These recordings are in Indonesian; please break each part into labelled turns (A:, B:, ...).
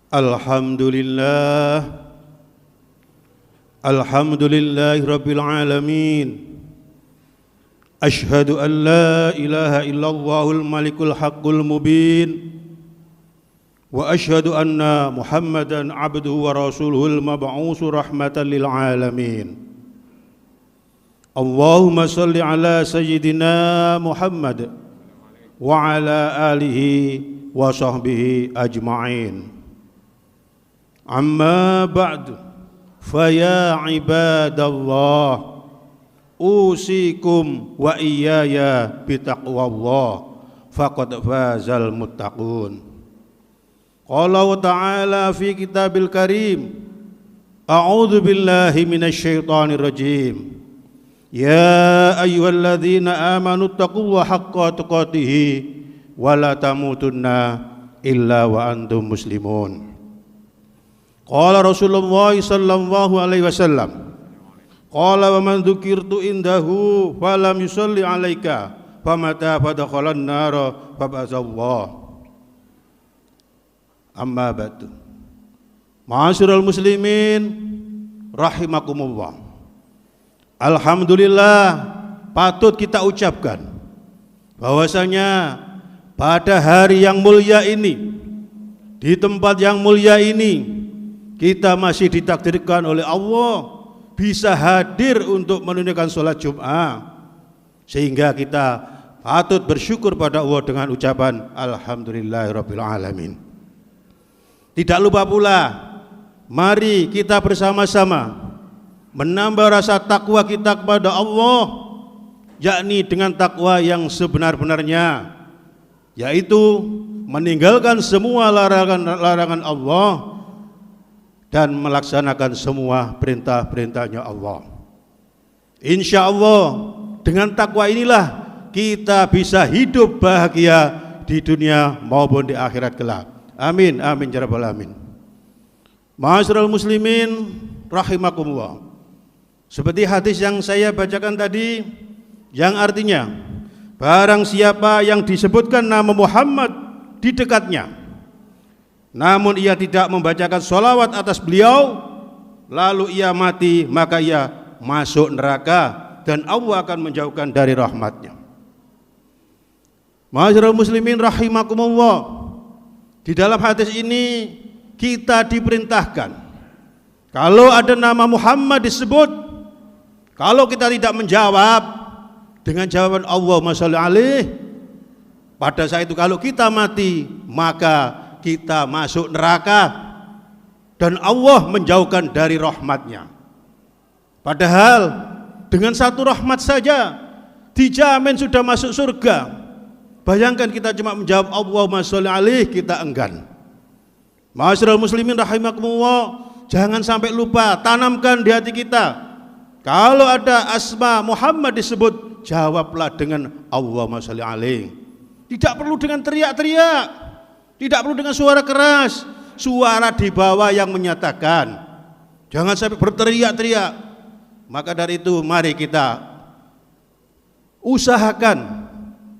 A: Alhamdulillah, alhamdulillahi rabbil alamin. Ashhadu an la ilaha illallahul malikul haqqul mubin. Wa ashhadu anna Muhammadan abduhu wa rasuluhul mab'usu rahmatan lil alamin. Allahumma salli ala sayyidina Muhammad wa ala alihi wa sahbihi ajma'in. Amma ba'du, faya ibadallah, usikum wa iyaya bitaqwallah, faqad fazal muttaqun. Qala ta'ala fi kitabil karim, a'udzu billahi minasyaitonir rajim. Ya ayyuhalladzina amanu taqullaha haqqa tuqatih wa la tamutunna illa wa antum muslimun. Qala Rasulullah sallallahu alaihi wasallam, qala wa man dzukirtu indahu falam yusalli alaika famata fadakhalan nar fabazallah. Amma ba'du. Ma'asyiral muslimin rahimakumullah. Alhamdulillah, patut kita ucapkan bahwasanya pada hari yang mulia ini, di tempat yang mulia ini, kita masih ditakdirkan oleh Allah bisa hadir untuk menunaikan sholat Jum'ah, sehingga kita patut bersyukur pada Allah dengan ucapan Alhamdulillahirabbil alamin. Tidak lupa pula, mari kita bersama-sama menambah rasa takwa kita kepada Allah, yakni dengan takwa yang sebenar-benarnya, yaitu meninggalkan semua larangan Allah dan melaksanakan semua perintah-perintahnya Allah. Insya Allah dengan takwa inilah kita bisa hidup bahagia di dunia maupun di akhirat kelak. Amin, amin ya rabbal alamin. Ma'asyiral muslimin rahimakumullah. Seperti hadis yang saya bacakan tadi, yang artinya barang siapa yang disebutkan nama Muhammad di dekatnya, namun ia tidak membacakan sholawat atas beliau, lalu ia mati, maka ia masuk neraka dan Allah akan menjauhkan dari rahmatnya. Ma'asyiral muslimin rahimakumullah, di dalam hadis ini kita diperintahkan, kalau ada nama Muhammad disebut, kalau kita tidak menjawab dengan jawaban Allahumma sholli alaih, pada saat itu kalau kita mati, maka kita masuk neraka dan Allah menjauhkan dari rahmatnya. Padahal dengan satu rahmat saja dijamin sudah masuk surga. Bayangkan kita cuma menjawab Allahumma sholli alaih, kita enggan. Ma'asyiral muslimin rahimakumullah, jangan sampai lupa, tanamkan di hati kita, kalau ada asma Muhammad disebut, jawablah dengan Allahumma sholli alaih. Tidak perlu dengan teriak-teriak, tidak perlu dengan suara keras, suara di bawah yang menyatakan. Jangan sampai berteriak-teriak. Maka dari itu mari kita usahakan,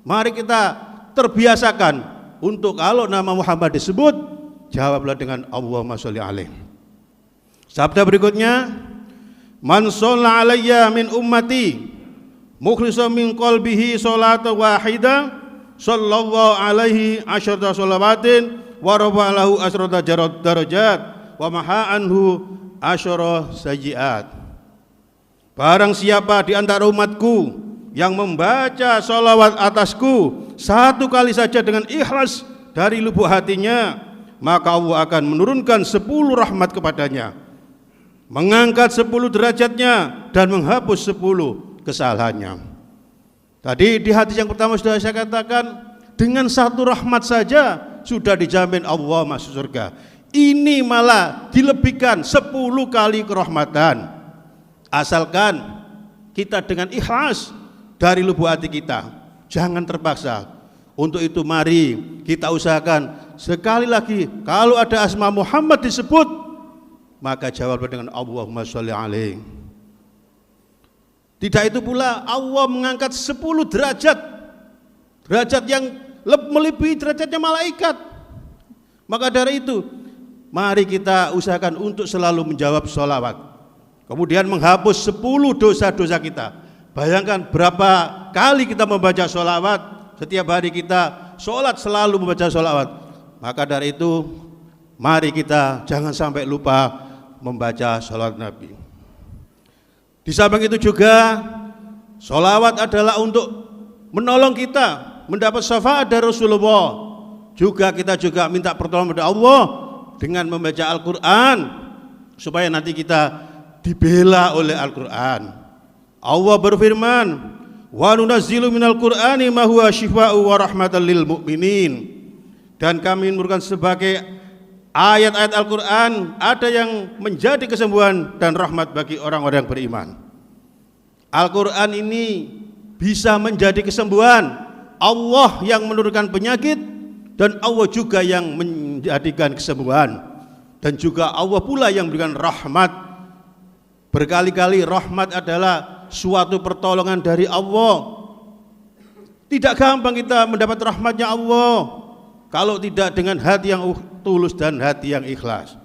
A: mari kita terbiasakan untuk kalau nama Muhammad disebut, jawablah dengan Allahumma sholli alaih. Sabda berikutnya, man shalla alayya min ummati mukhlishan min qalbihi sholatan wahida sallallahu alaihi asyarata sholawatin wa rafa'alahu asyrata darajat wa maha anhu asyara sayyiat. Barang siapa di antara umatku yang membaca sholawat atasku satu kali saja dengan ikhlas dari lubuk hatinya, maka Allah akan menurunkan 10 rahmat kepadanya, mengangkat 10 derajatnya dan menghapus 10 kesalahannya. Tadi di hadis yang pertama sudah saya katakan, dengan satu rahmat saja sudah dijamin Allah masuk surga. Ini malah dilebihkan 10 kali kerahmatan, asalkan kita dengan ikhlas dari lubuk hati kita, jangan terpaksa. Untuk itu mari kita usahakan sekali lagi, kalau ada asma Muhammad disebut, maka jawablah dengan Allahumma sholli alaih. Tidak itu pula Allah mengangkat 10 derajat, derajat yang melebihi derajatnya malaikat. Maka dari itu mari kita usahakan untuk selalu menjawab sholawat. Kemudian menghapus 10 dosa-dosa kita. Bayangkan berapa kali kita membaca sholawat. Setiap hari kita sholat selalu membaca sholawat. Maka dari itu mari kita jangan sampai lupa membaca sholawat Nabi. Di samping itu juga sholawat adalah untuk menolong kita mendapat syafaat dari Rasulullah. Juga kita juga minta pertolongan kepada Allah dengan membaca Al-Quran supaya nanti kita dibela oleh Al-Quran. Allah berfirman, wa nunazzilu minal Qur'ani ma huwa syifaa'u wa rahmatan lil mu'minin. Dan kami menurunkan sebagai ayat-ayat Al-Quran ada yang menjadi kesembuhan dan rahmat bagi orang-orang yang beriman. Al-Quran ini bisa menjadi kesembuhan. Allah yang menurunkan penyakit dan Allah juga yang menjadikan kesembuhan. Dan juga Allah pula yang memberikan rahmat. Berkali-kali rahmat adalah suatu pertolongan dari Allah. Tidak gampang kita mendapat rahmatnya Allah kalau tidak dengan hati yang tulus dan hati yang ikhlas.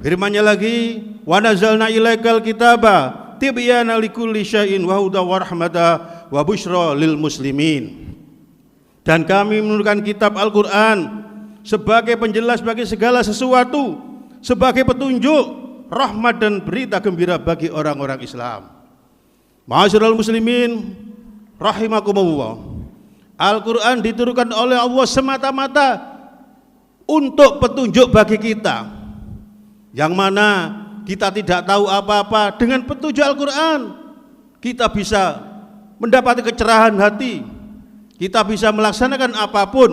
A: Firman-Nya lagi, wa nazzalna ilaikal kitaba tibyana likulli syai'in wa hudan wa rahmatan wa busyra lil muslimin. Dan kami menurunkan kitab Al-Quran sebagai penjelas bagi segala sesuatu, sebagai petunjuk, rahmat dan berita gembira bagi orang-orang Islam. Ma'asyiral muslimin rahimakumullah. Al-Quran diturunkan oleh Allah semata-mata untuk petunjuk bagi kita, yang mana kita tidak tahu apa-apa. Dengan petunjuk Al-Quran kita bisa mendapat kecerahan hati, kita bisa melaksanakan apapun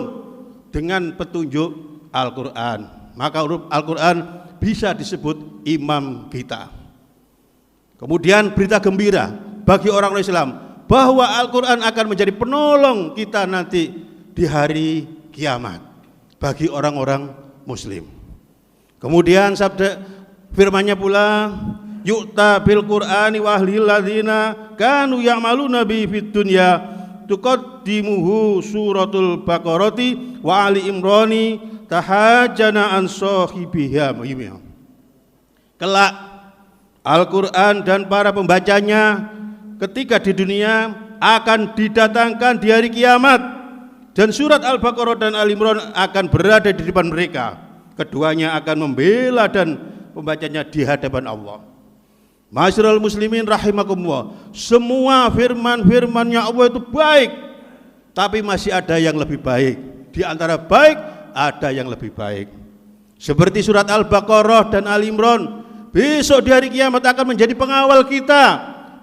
A: dengan petunjuk Al-Quran. Maka Al-Quran bisa disebut imam kita. Kemudian berita gembira bagi orang Islam bahwa Al-Quran akan menjadi penolong kita nanti di hari kiamat bagi orang-orang muslim. Kemudian sabda firman-Nya pula, yu'ta bil Qur'ani wa ahlil ladzina kanu ya'maluna bi fid dunya tuqaddimuhu suratul Baqarati wa Ali Imrani tahajjana an sahibiha. Kelak Al-Quran dan para pembacanya ketika di dunia akan didatangkan di hari kiamat, dan surat Al-Baqarah dan Al-Imran akan berada di depan mereka. Keduanya akan membela dan pembacanya di hadapan Allah. Ma'asyiral muslimin rahimakumullah. Semua firman-firman-Nya Allah itu baik, tapi masih ada yang lebih baik. Di antara baik ada yang lebih baik. Seperti surat Al-Baqarah dan Al-Imran besok di hari kiamat akan menjadi pengawal kita,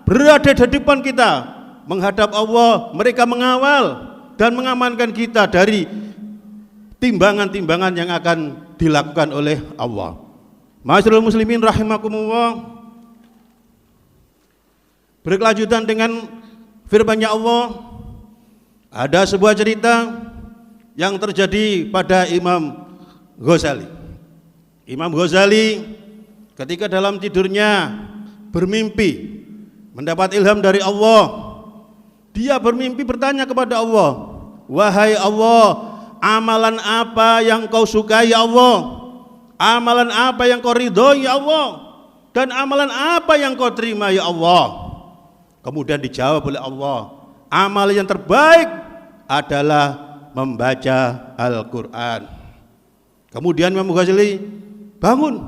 A: berada di depan kita menghadap Allah. Mereka mengawal dan mengamankan kita dari timbangan-timbangan yang akan dilakukan oleh Allah. Ma'asyiral muslimin rahimakumullah. Berkelanjutan dengan firman-Nya Allah, ada sebuah cerita yang terjadi pada Imam Ghazali. Imam Ghazali ketika dalam tidurnya bermimpi mendapat ilham dari Allah. Dia bermimpi bertanya kepada Allah, wahai Allah, amalan apa yang kau sukai ya Allah? Amalan apa yang kau ridhoi ya Allah? Dan amalan apa yang kau terima ya Allah? Kemudian dijawab oleh Allah, amal yang terbaik adalah membaca Al-Quran. Kemudian Imam Ghazali bangun,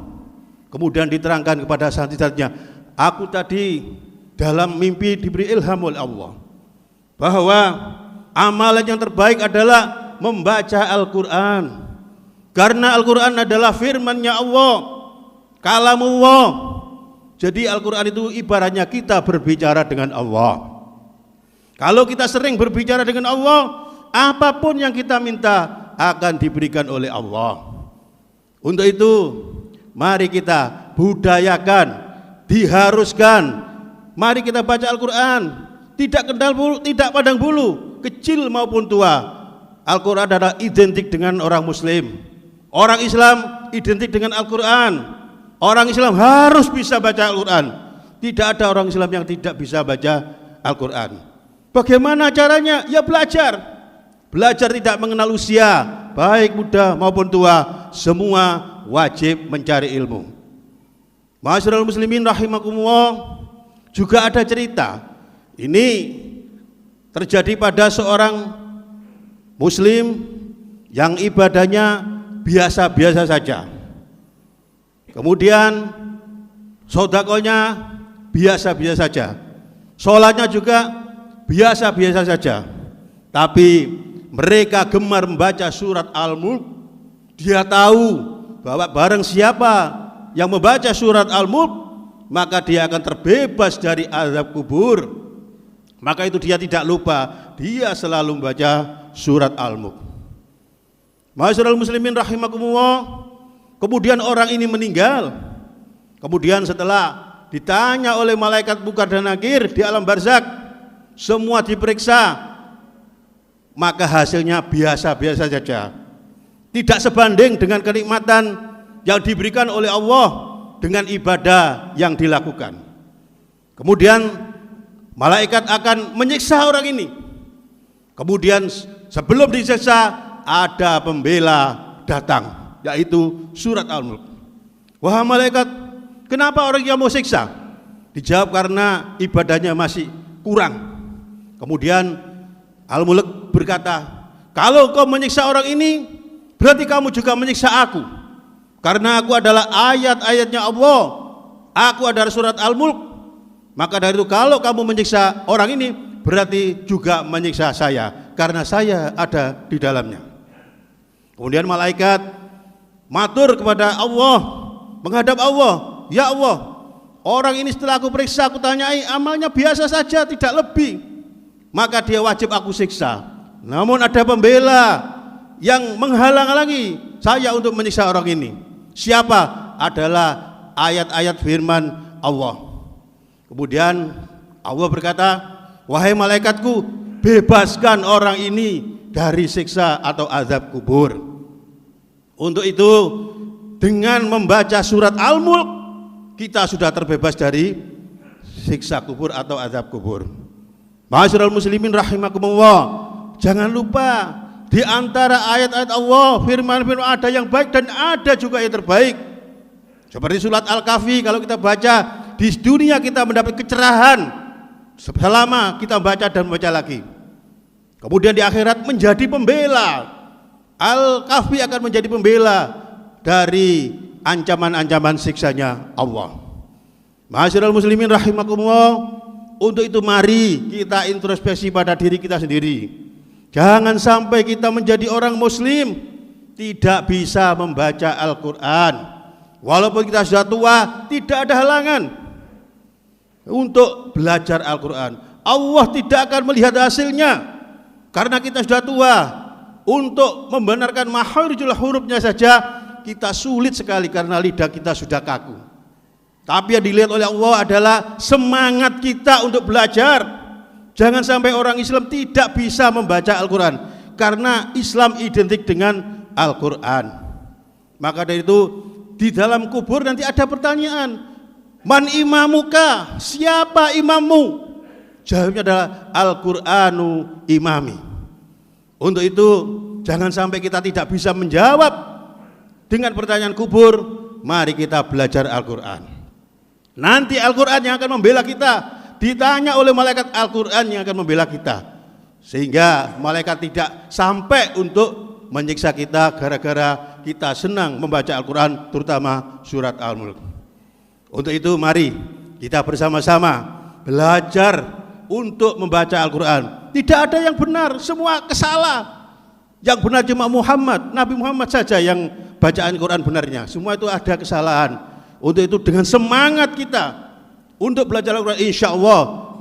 A: kemudian diterangkan kepada santri-santrinya, aku tadi dalam mimpi diberi ilham oleh Allah bahwa amalan yang terbaik adalah membaca Al-Quran, karena Al-Quran adalah firman-Nya Allah, kalamullah. Jadi Al-Quran itu ibaratnya kita berbicara dengan Allah. Kalau kita sering berbicara dengan Allah, apapun yang kita minta akan diberikan oleh Allah. Untuk itu mari kita budayakan, diharuskan, mari kita baca Al-Quran, tidak kendal bulu, tidak pandang bulu, kecil maupun tua. Al-Quran adalah identik dengan orang muslim. Orang Islam identik dengan Al-Quran. Orang Islam harus bisa baca Al-Quran. Tidak ada orang Islam yang tidak bisa baca Al-Quran. Bagaimana caranya? Ya belajar. Belajar tidak mengenal usia, baik muda maupun tua, semua wajib mencari ilmu. Ma'asyiral muslimin rahimakumullah, juga ada cerita ini terjadi pada seorang muslim yang ibadahnya biasa-biasa saja. Kemudian sedekahnya biasa-biasa saja. Sholatnya juga biasa-biasa saja. Tapi mereka gemar membaca surat Al-Mulk. Dia tahu bahwa barang siapa yang membaca surat Al-Mulk, maka dia akan terbebas dari azab kubur. Maka itu dia tidak lupa, dia selalu membaca surat Al-Mulk. Ma'asyiral muslimin rahimakumullah, kemudian orang ini meninggal. Kemudian setelah ditanya oleh malaikat Munkar dan Nakir di alam barzakh, semua diperiksa, maka hasilnya biasa-biasa saja. Tidak sebanding dengan kenikmatan yang diberikan oleh Allah dengan ibadah yang dilakukan. Kemudian malaikat akan menyiksa orang ini. Kemudian sebelum disiksa ada pembela datang, yaitu surat Al-Mulk. Wahai malaikat, kenapa orang yang mau siksa? Dijawab karena ibadahnya masih kurang. Kemudian Al-Mulk berkata, kalau kau menyiksa orang ini, berarti kamu juga menyiksa aku. Karena aku adalah ayat-ayatnya Allah, aku adalah surat Al-Mulk. Maka dari itu kalau kamu menyiksa orang ini, berarti juga menyiksa saya, karena saya ada di dalamnya. Kemudian malaikat matur kepada Allah, menghadap Allah, ya Allah, orang ini setelah aku periksa, aku tanyai, amalnya biasa saja, tidak lebih, maka dia wajib aku siksa. Namun ada pembela yang menghalang-halangi saya untuk menyiksa orang ini. Siapa? Adalah ayat-ayat firman Allah. Kemudian Allah berkata, wahai malaikatku, bebaskan orang ini dari siksa atau azab kubur. Untuk itu, dengan membaca surat Al-Mulk, kita sudah terbebas dari siksa kubur atau azab kubur. Ma'asyiral muslimin rahimakumullah, jangan lupa di antara ayat-ayat Allah, firman-firman ada yang baik dan ada juga yang terbaik. Seperti surat Al-Kahfi, kalau kita baca di dunia kita mendapat kecerahan selama kita baca dan baca lagi. Kemudian di akhirat menjadi pembela. Al-Kahfi akan menjadi pembela dari ancaman-ancaman siksanya Allah. Ma'asyiral muslimin rahimakumullah, untuk itu mari kita introspeksi pada diri kita sendiri. Jangan sampai kita menjadi orang muslim tidak bisa membaca Al-Quran. Walaupun kita sudah tua, tidak ada halangan untuk belajar Al-Quran. Allah tidak akan melihat hasilnya, karena kita sudah tua. Untuk membenarkan makharijul hurufnya saja kita sulit sekali karena lidah kita sudah kaku. Tapi yang dilihat oleh Allah adalah semangat kita untuk belajar. Jangan sampai orang Islam tidak bisa membaca Al-Quran, karena Islam identik dengan Al-Quran. Maka dari itu di dalam kubur nanti ada pertanyaan, man imamuka, siapa imammu? Jawabnya adalah Al-Quranu imami. Untuk itu jangan sampai kita tidak bisa menjawab dengan pertanyaan kubur. Mari kita belajar Al-Quran. Nanti Al-Quran yang akan membela kita, ditanya oleh malaikat, Al-Quran yang akan membela kita, sehingga malaikat tidak sampai untuk menyiksa kita gara-gara kita senang membaca Al-Quran, terutama surat Al-Mulk. Untuk itu mari kita bersama-sama belajar untuk membaca Al-Quran. Tidak ada yang benar, semua kesalah. Yang benar cuma Muhammad, Nabi Muhammad saja yang bacaan Quran benarnya. Semua itu ada kesalahan. Untuk itu dengan semangat kita untuk belajar Al-Quran, insya Allah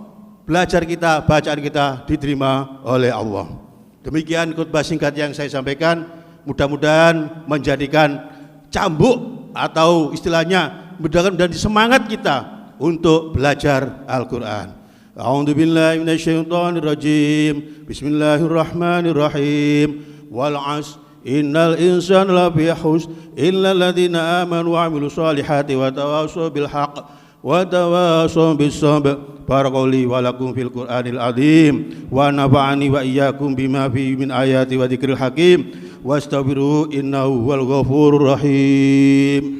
A: belajar kita, bacaan kita diterima oleh Allah. Demikian khutbah singkat yang saya sampaikan. Mudah-mudahan menjadikan cambuk atau istilahnya menjadi semangat kita untuk belajar Al-Quran. A'udzu billahi minasyaitonir rajim. Bismillahirrahmanirrahim. Wal 'asr innal insana lafi khusr illa alladziina aamanu wa 'amilus solihati wa tawassaw bil haqq wa tawassaw bis sabr. Barakallahu wa lakum fil Qur'anil azim wa nafa'ani wa iyyakum bima fihi min ayati wa dzikril hakim. wastaghfiruhu innahu huwal ghafurur rahim.